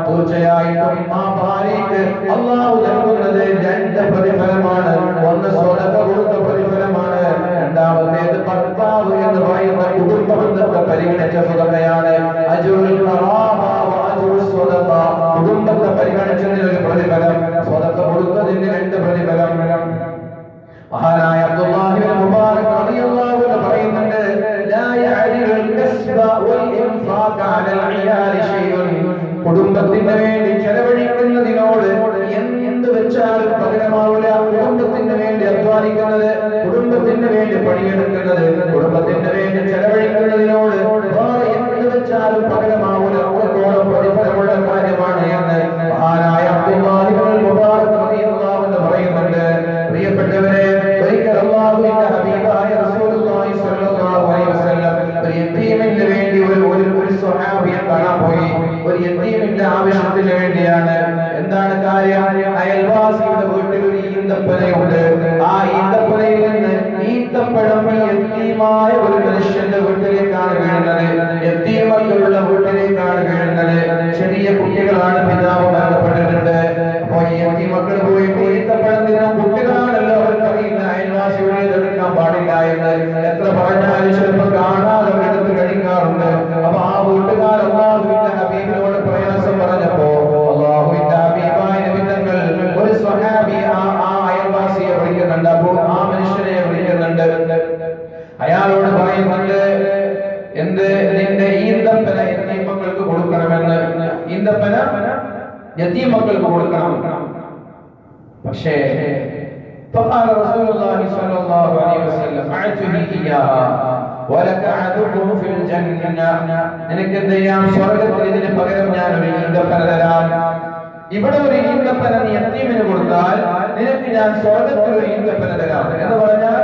തീർച്ചയായിട്ടും ആ ഭാര്യയ്ക്ക് അല്ലാഹു നൽകുന്നത് രണ്ട് പ്രതിഫലമാണ്. ഒന്ന് സ്വതക്ക കൊടുത്ത പ്രതിഫലമാണ്, രണ്ടാമത്തേത് ഭർത്താവ് എന്ന് പറയുന്ന കുടുംബ ബന്ധത്തെ പരിഗണിച്ച സ്വതക്കയാണ്. അജ്റുൽ ഖറാബ വ അജ്റുസ് സ്വതഖ, കുടുംബത്തെ പരിഗണിച്ചതിന് ഒരു പ്രതിഫലം, സ്വതക്ക കൊടുത്തതിന് രണ്ട് പ്രതിഫലം. മഹാനായ അബ്ദുല്ലാഹി ഇബ്നു മുബാറക് റളിയല്ലാഹു അൻഹു പറയുന്നുണ്ട്, ലാ യഅദിലുൽ കസ്ബ വൽ ഇൻഫാഖ അലൽ ഇയാലി ശൈഉൻ, കുടുംബത്തിന് വേണ്ടി ചെലവഴിക്കുന്നതിനോട് എന്ത് വെച്ചാലും പകരമാവില്ല. കുടുംബത്തിന് വേണ്ടി അധ്വാനിക്കുന്നത്, കുടുംബത്തിന് വേണ്ടി പണിയെടുക്കുന്നത്, കുടുംബത്തിന് വേണ്ടി ചെലവഴിക്കുന്നതിനോട് വേറെ എന്ത് വെച്ചാലും പകരമാവില്ല. അത്രത്തോളം പ്രതിഫലമുള്ള കാര്യമാണ് എന്ന് മഹാനായ അബ്ദുല്ലാഹി ഇബ്നുൽ മുബാറക് റളിയല്ലാഹു അൻഹു പറയുന്നുണ്ട്. പ്രിയപ്പെട്ടവരെ, ഒരിക്കൽ അല്ലാഹുവിന്റെ ഹബീബായ റസൂലുള്ളാഹി സ്വല്ലല്ലാഹു അലൈഹി വസല്ലം ഒരു യതീമിന് വേണ്ടി ഒരു സ്വഹാബിയെ കാണാൻ പോയി. ഒരു യതീമിന്റെ ആവശ്യത്തിന് വേണ്ടിയാണ്. എന്താണ് കാര്യം? അയൽവാസിയുടെ വീട്ടിൽ ഒരു ഈന്തപ്പനയുണ്ട്. ആ ഈന്തപ്പനയിൽ നിന്ന് ഈന്തപ്പഴം ഈ യതീമായ ഒരു മനുഷ്യന്റെ വീട്ടിലേക്കാണ് വീഴുന്നത്, യതീമക്കളുള്ള വീട്ടിലേക്കാണ് വീഴുന്നത്. ചെറിയ കുട്ടികളാണ്, പിതാവ് മരണപ്പെട്ടിട്ടുണ്ട്. അപ്പൊ ഈ യതീമക്കൾ പോയി ഈന്തപ്പഴം തിന്നാൻ, കുട്ടികളാണല്ലോ, അവർക്കറിയില്ല അയൽവാസിയുടെ എടുക്കാൻ പാടില്ല എന്ന്. എത്ര പറഞ്ഞാലും ചിലപ്പോൾ കാണാതെ അവരെടുത്ത് കഴിക്കാറുണ്ട്. അപ്പൊ ആ വീട്ടുകാർ അല്ലാഹുവിന്റെ ഹബീബിനോട് പ്രയാസം പറഞ്ഞപ്പോ അല്ലാഹുവിന്റെ ഹബീബായ നബി തങ്ങൾ ഒരു സ്വഹാബി ആ അയൽവാസിയെ വിളിക്കുന്നുണ്ട്. അപ്പോൾ ആ മനുഷ്യനെ വിളിക്കുന്നുണ്ട്. അയാളോട് പറയുന്നുണ്ട്, എന്ത്, നിന്റെ ഈന്തപ്പന യതീമക്കൾക്ക് കൊടുക്കണമെന്ന്. ഈന്തപ്പന യതീമക്കൾക്ക് കൊടുക്കണം. പക്ഷേ فقال رسول الله صلى الله عليه وسلم اعطني اياها ولك عذر في الجنه, നിനക്ക് എന്ത് ചെയ്യാം, സ്വർഗ്ഗത്തിൽ ഇതിന് പകരം ഞാൻ ഒരു ഈന്തപ്പന തരാം. ഇവിടെ ഒരു ഈന്തപ്പന നീ യതീമിന് കൊടുത്താൽ നിനക്ക് ഞാൻ സ്വർഗ്ഗത്തിൽ ഒരു ഈന്തപ്പന തരാം എന്ന് പറഞ്ഞാൽ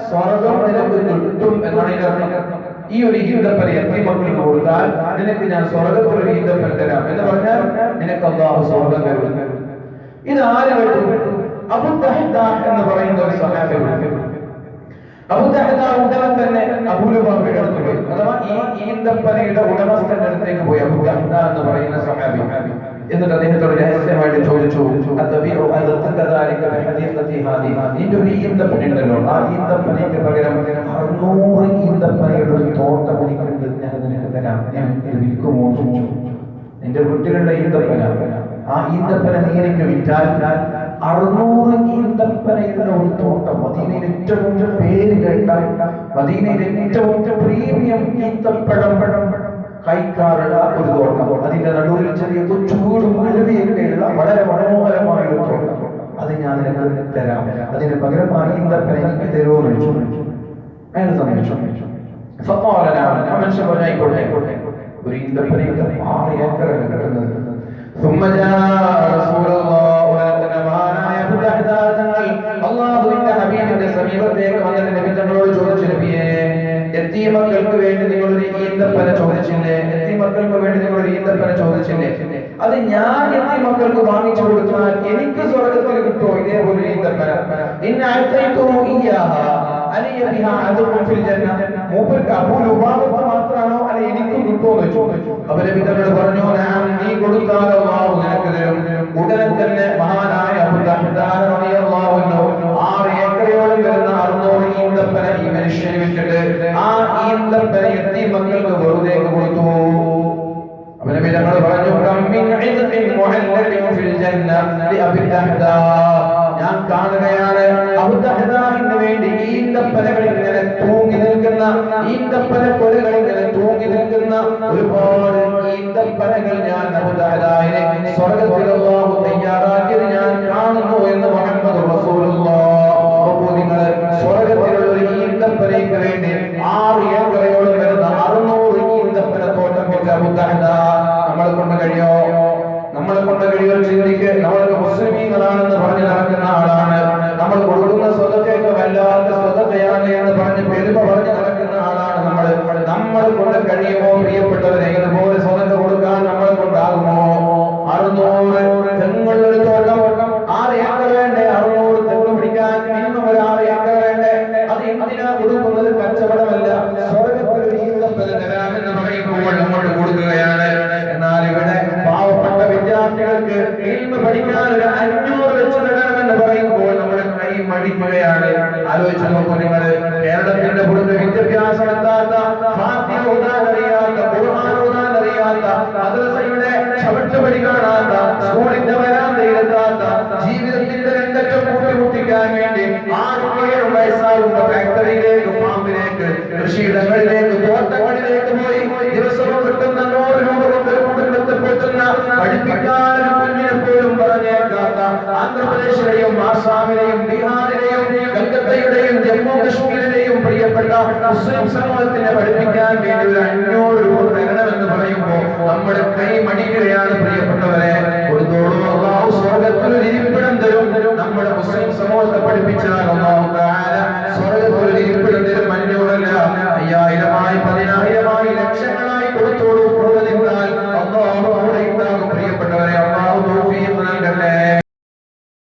സ്വർഗ്ഗം നിനക്ക് കിട്ടും എന്നാണ് ഇതിനർത്ഥം. ഈ ഒരു ഈന്തപ്പന യതീമക്കൾക്ക് കൊടുത്താൽ നിനക്ക് ഞാൻ സ്വർഗ്ഗത്തിൽ ഒരു ഈന്തപ്പന തരാം എന്ന് പറഞ്ഞാൽ നിനക്ക് അല്ലാഹു സ്വർഗ്ഗം തരും. ഇത് ആര് കേട്ടു? അബൂ ദഹ്ദാ എന്ന് പറയുന്ന ഒരു സ്വഹാബി. അബൂ ദഹ്ദാ ഉടനെ തന്നെ അബൂ ലുബാബയുടെ അടുത്ത് പോയി, അഥവാ ഈ ഈന്തപ്പനയുടെ ഉടമസ്ഥന്റെ അടുത്തേക്ക് പോയി. അബൂ ദഹ്ദാ എന്ന് പറയുന്ന സ്വഹാബി എന്നിട്ട് അദ്ദേഹത്തോട് രഹസ്യമായിട്ട് ചോദിച്ചു, നിന്റെ ഒരു ഈന്തപ്പന ഉണ്ടല്ലോ, ആ ഈന്തപ്പനയ്ക്ക് പകരം 600 ഈന്തപ്പനയുടെ ഒരു തോട്ടം എനിക്കുണ്ട്, ഞാൻ നിനക്ക് തരാം, ഞാൻ ഇത് വിൽക്കുമോ എന്ന് ചോദിച്ചു. നിന്റെ വീട്ടിലുള്ള ഈന്തപ്പന, ആ ഈന്തപ്പന നീ എനിക്ക് വിറ്റാൽ 600 ഈന്തപ്പനയുടെ ഒരു തോട്ടം, മദീനയിൽ ഏറ്റവും പേര് കേട്ട, മദീനയിൽ ഏറ്റവും പ്രീമിയം ഈന്തപ്പഴം കൈക്കാറുള്ള ഒരു തോട്ടം, അതിന്റെ നടുവിൽ ചെറിയ കൊച്ചുകൂടും അരുവിയൊക്കെയുള്ള വളരെ മനോഹരമായ ഒരു തോട്ടം, അത് ഞാൻ നിനക്ക് തരാം, അതിന് പകരം ആ ഈന്തപ്പന എനിക്ക് തരുമോ എന്ന് ചോദിച്ചു. അയാൾ സമ്മതിച്ചു. മനുഷ്യൻ പറഞ്ഞായിക്കോട്ടെ, ഒരു ഈന്തപ്പനയുടെ 6 ഏക്കറാണ് കിട്ടുന്നത്. ثم جاء رسول الله മഹാനായ അബൂ ദഹ്ദാ തങ്ങൾ അല്ലാഹുവിന്റെ ഹബീബിന്റെ സമീപത്തേക്ക് വന്നിട്ട് നബി തങ്ങളോട് ചോദിച്ചു, നബിയേ, യതീമക്കൾക്ക് വേണ്ടി നിങ്ങൾ ഒരു ഈന്തപ്പന ചോദിച്ചില്ലേ? യതീമക്കൾക്ക് വേണ്ടി നിങ്ങൾ ഒരു ഈന്തപ്പന ചോദിച്ചില്ലേ? അത് ഞാൻ എന്റെ മക്കൾക്ക് വാങ്ങിച്ചു കൊടുത്താൽ എനിക്ക് സ്വർഗത്തിൽ കിട്ടുമോ? ഇതേപോലെ മൂപ്പർക്ക് അബൂലുബാബക്ക് മാത്രമാണോ അല്ലെ എനിക്കും കിട്ടുമോ എന്ന് ചോദിച്ചു. അവരെ പിതാക്കൾ പറഞ്ഞു, നീ കൊടുത്താൽ അല്ലാഹു നിനക്ക് തരും. ഉടനെ തന്നെ മഹാനായ അബൂ ദഹ്ദാ റളിയല്ലാഹു അൻഹു 6 ഏക്കറോളം വരുന്ന 600 ഈന്തപ്പന ഈ മനുഷ്യന് വിറ്റിട്ട് ആ ഈന്തപ്പന യതീം മക്കൾക്ക് വെറുതെ കൊടുത്തു. അവരെ പിതാക്കൾ പറഞ്ഞു, ഞാൻ കാണുകയാണ് അബൂ ദഹ്ദാഹിന് വേണ്ടി ഈന്തപ്പനകൾ ഇങ്ങനെ തൂങ്ങി നിൽക്കുന്ന, ഈന്തപ്പന കൊലകൾ ഇങ്ങനെ തൂങ്ങി നിൽക്കുന്ന ഒരുപാട് ഈന്തപ്പനകൾ ഞാൻ അബൂ ദഹ്ദാഹിനെ സ്വർഗ്ഗത്തിൽ അല്ലാഹു തയ്യാറാക്കിയത് ഞാൻ കാണുന്നു എന്ന് മുഹമ്മദ് റസൂലുള്ളാഹ്. നിങ്ങൾ സ്വർഗ്ഗത്തിലുള്ള ഒരു ഈന്തപ്പനയ്ക്ക് വേണ്ടി 6 ഏക്കറയോളം വരുന്ന 600 ഈന്തപ്പന തോട്ടം വെച്ച അബൂ ദഹ്ദാ നമ്മളെ കൊണ്ട് കഴിയോ? നമ്മളെ കൊണ്ട് കഴിയോ? ചിന്തിക്ക്. നമ്മളൊക്കെ മുസ്ലിമീങ്ങളാണെന്ന് പറഞ്ഞ് നടക്കുന്ന ആളാണ്. നമ്മൾ കൊടുക്കുന്ന സ്വതക്കയൊക്കെ വല്ലാത്ത സ്വതക്കയാണ് എന്ന് പറഞ്ഞ് പെരുമ പറഞ്ഞ് നടക്കുന്ന ആളാണ് നമ്മൾ. നമ്മളെ കൊണ്ട് കഴിയുമോ പ്രിയപ്പെട്ടവരെ? ഇതുപോലെ സ്വതക്ക കൊടുക്കാൻ നമ്മളെ കൊണ്ടാകുമോ? 600 തെങ്ങുള്ളൊരു തോട്ടം, 6 ഏക്കർ വേണ്ടേ? 600 തെങ്ങ് പിടിക്കാൻ മിനിമം ഒരു 6 ഏക്കർ വേണ്ടേ? അത് എന്തിനാ കൊടുക്കുന്നത്? കച്ചവടമല്ല, സ്വർഗ്ഗത്തിൽ ഒരു ഈന്തപ്പന തരാമെന്ന് പറയുമ്പോൾ അങ്ങോട്ട് കൊടുക്കുകയാണ്. എന്നാൽ ഇവിടെ പാവപ്പെട്ട വിദ്യാർത്ഥികൾക്ക് ഇൽമ പഠിക്കാൻ ഒരു 500 വെച്ച് തരണമെന്ന് പറയുമ്പോൾ നമ്മുടെ കൈ മടിക്കുകയാണ്. ആലോചിച്ച് നോക്കൂ നിങ്ങൾ. കേരളത്തിന്റെ പുറത്ത് വിദ്യാഭ്യാസം എത്താത്ത, ഫാത്തിഹ ഓതാൻ അറിയാത്ത, ഖുർആൻ ഓതാൻ അറിയാത്ത, മദ്രസയുടെ ചവിട്ടുപടി കാണാത്ത, സ്കൂളിന്റെ വരാന്തയിലെത്താത്ത, ജീവിതത്തിന്റെ രംഗത്തെ കൂട്ടിമുട്ടിക്കാൻ വേണ്ടി 6-7 വയസ്സാകുന്ന ഫാക്ടറിയിലേക്ക്, ഫാമിലേക്ക്, കൃഷിയിടങ്ങളിലേക്ക്, തോട്ടങ്ങളിലേക്ക് പോയി ദിവസവും കിട്ടുന്ന 100 രൂപ കൊണ്ട് ഒരു കുടുംബത്തെ പോറ്റുന്ന, പഠിപ്പിക്കാൻ ഒരു കുഞ്ഞിനെ പോലും പറഞ്ഞേക്കാത്ത, ആന്ധ്രാപ്രദേശിലെയും ആസാമിലെയും ബീഹാറിലെയും കൽക്കത്തയുടെയും ജമ്മു കശ്മീരിലെയും പ്രിയപ്പെട്ട മുസ്ലിം സമൂഹത്തിനെ പഠിപ്പിക്കാൻ വേണ്ടി ഒരു 500 രൂപ തരണമെന്ന് പറയുമ്പോൾ നമ്മുടെ കൈ മടിക്കുകയാണ് പ്രിയപ്പെട്ടവരെ.